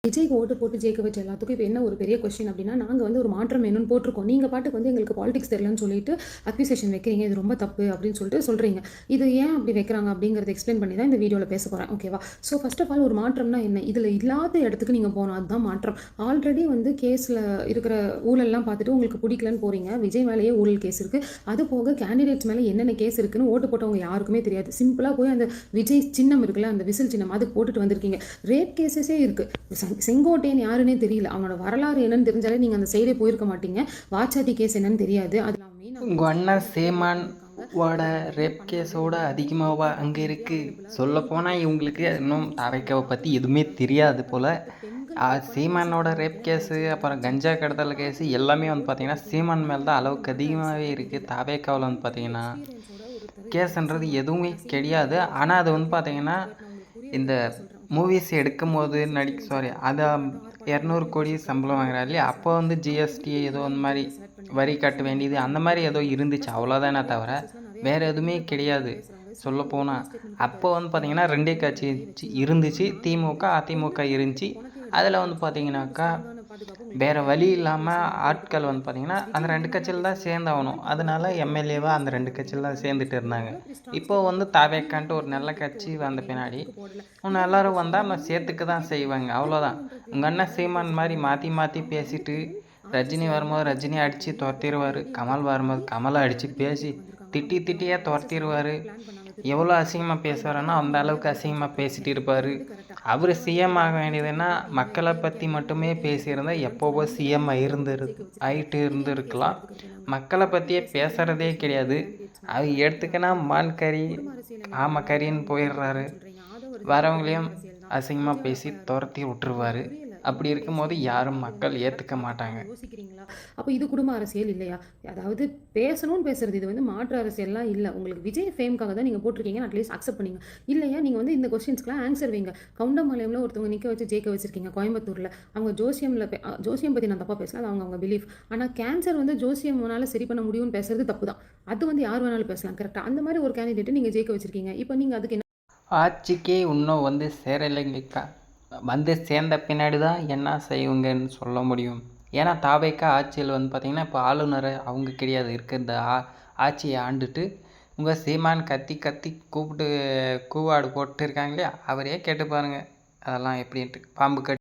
விஜய்க்கு ஓட்டு போட்டு ஜெயிக்க வச்ச எல்லாத்துக்கும் இப்போ என்ன ஒரு பெரிய கொஸ்டின் அப்படின்னா, நாங்க வந்து ஒரு மாற்றம் வேணும்னு போட்டிருக்கோம். நீங்க பாட்டுக்கு வந்து எங்களுக்கு பாலிடிக்ஸ் தெரியலன்னு சொல்லிட்டு அக்யூசேஷன் வைக்கிறீங்க. இது ரொம்ப தப்பு அப்படின்னு சொல்லிட்டு சொல்றீங்க. இது ஏன் அப்படி வைக்கிறாங்க அப்படிங்கிறத எக்ஸ்பிளைன் பண்ணி தான் இந்த வீடியோல பேச போறேன். ஓகேவா? ஸோ ஃபர்ஸ்ட் ஆஃப் ஆல் ஒரு மாற்றம்னா என்ன? இதுல இல்லாத இடத்துக்கு நீங்க போணும். அதுதான் மாற்றம். ஆல்ரெடி வந்து கேஸ்ல இருக்கிற ஊழல்லாம் பார்த்துட்டு உங்களுக்கு பிடிக்கலன்னு போறீங்க. விஜய் மேலேயே ஊழல் கேஸ் இருக்கு. அது போக கேண்டிடேட்ஸ் மேல என்னென்ன கேஸ் இருக்குன்னு ஓட்டு போட்டவங்க யாருக்குமே தெரியாது. சிம்பிளா போய் அந்த விஜய் சின்னம் இருக்குல்ல, அந்த விசில் சின்னம் அது போட்டுட்டு வந்திருக்கீங்க. ரேப் கேசஸே இருக்கு. செங்கோட்டையன் யாருன்னே தெரியல. அவனோட வரலாறு என்னன்னு தெரிஞ்சாலே நீங்க அந்த சைடே போயிருக்க மாட்டீங்க. வாச்சாத்தி கேஸ் என்னன்னு தெரியாது. அதெல்லாம் உங்கள் அண்ணன் சீமான் ஓட ரேப் கேஸோட அதிகமாகவா அங்கே இருக்குது? சொல்லப்போனால் இவங்களுக்கு இன்னும் தாவேக்காவை பற்றி எதுவுமே தெரியாது போல். சீமானோட ரேப் கேஸு, அப்புறம் கஞ்சா கடத்தல் கேஸு எல்லாமே வந்து பார்த்திங்கன்னா சீமான் மேலே தான் அளவுக்கு அதிகமாகவே இருக்குது. தாவேக்காவில் வந்து பார்த்திங்கன்னா கேஸுன்றது எதுவுமே கிடையாது. ஆனால் அது வந்து பார்த்திங்கன்னா இந்த மூவிஸ் எடுக்கும் போது அதை 200 கோடி சம்பளம் வாங்குறாரு இல்லையா, அப்போ வந்து ஜிஎஸ்டி ஏதோ அந்த மாதிரி வரி கட்ட வேண்டியது அந்த மாதிரி ஏதோ இருந்துச்சு, அவ்வளோதானே தவிர வேறு எதுவுமே கிடையாது. சொல்லப்போனால் அப்போ வந்து பார்த்திங்கன்னா ரெண்டே கட்சி இருந்துச்சு, திமுக அதிமுக இருந்துச்சு. அதில் வந்து பார்த்திங்கனாக்கா வேறு வழி இல்லாமல் ஆட்கள் வந்து பார்த்திங்கன்னா அந்த 2 கட்சியில் தான் சேர்ந்தாகணும். அதனால எம்எல்ஏவாக அந்த 2 கட்சியில் தான் சேர்ந்துட்டு இருந்தாங்க. இப்போது வந்து தாவேக்கான்ட்டு ஒரு நல்ல கட்சி வந்த பின்னாடி இன்னும் எல்லோரும் வந்தால் நான் சேர்த்துக்க தான் செய்வாங்க, அவ்வளோதான். உங்கள் அண்ணன் சீமான் மாதிரி மாற்றி மாற்றி பேசிட்டு ரஜினி வரும்போது ரஜினி அடித்து துரத்திடுவார், கமல் வரும்போது கமலை அடித்து பேசி திட்டியே துரத்திடுவார். எவ்வளோ அசிங்கமாக பேசுவாருன்னா அந்த அளவுக்கு அசிங்கமாக பேசிகிட்டு இருப்பார். அவர் சிஎம் ஆக வேண்டியதுன்னா மக்களை பற்றி மட்டுமே பேசியிருந்தால் எப்போவோ சிஎம் ஆகிட்டு இருந்திருக்கலாம். மக்களை பற்றியே பேசுகிறதே கிடையாது. அவர் எடுத்துக்கினா மான் கறி ஆமக்கறின்னு போயிடுறாரு. வரவங்களையும் அசிங்கமாக பேசி துரத்தி விட்டுருவார். அப்படி இருக்கும்போது யாரும் மக்கள் ஏற்றுக்க மாட்டாங்க. யோசிக்கிறீங்களா? அப்போ இது குடும்ப அரசியல் இல்லையா? அதாவது பேசணும்னு பேசுறது, இது வந்து மாற்று அரசியல்லாம் இல்லை. உங்களுக்கு விஜய் ஃபேம்காக தான் நீங்கள் போட்டிருக்கீங்க, அட்லீஸ்ட் அக்செப்ட் பண்ணிங்க. இல்லையா நீங்கள் வந்து இந்த கொஸ்டின்ஸ்க்குலாம் ஆன்சர் வைங்க. கவுண்டமலையில் ஒருத்தவங்க நிற்க வச்சு ஜெயிக்க வச்சிருக்கீங்க கோயம்புத்தூரில். அவங்க ஜோசியம் பற்றி நான் தப்பாக பேசலாம், அது அவங்க பிலீஃப். ஆனால் கேன்சர் வந்து ஜோசியம்னால சரி பண்ண முடியும்னு பேசுறது தப்பு தான். அது வந்து யார் வேணாலும் பேசலாம், கரெக்டாக. அந்த மாதிரி ஒரு கேண்டிடேட்டை நீங்கள் ஜெயிக்க வச்சிருக்கீங்க. இப்போ நீங்கள் அதுக்கு என்ன ஆட்சிக்கே இன்னும் வந்து சேரலைங்கக்கா. வந்து சேர்ந்த பின்னாடி தான் என்ன செய்வங்கன்னு சொல்ல முடியும். ஏன்னா தாவேக்கா ஆட்சியில் வந்து பார்த்திங்கன்னா இப்போ ஆளுநரை அவங்க கிடையாது, இருக்கிற ஆட்சியை ஆண்டுட்டு உங்கள் சீமான் கத்தி கூப்பிட்டு கூவாடு போட்டு இருக்காங்க இல்லையா, அவரே கேட்டு பாருங்கள் அதெல்லாம் எப்படின்ட்டு. பாம்பு கட்டி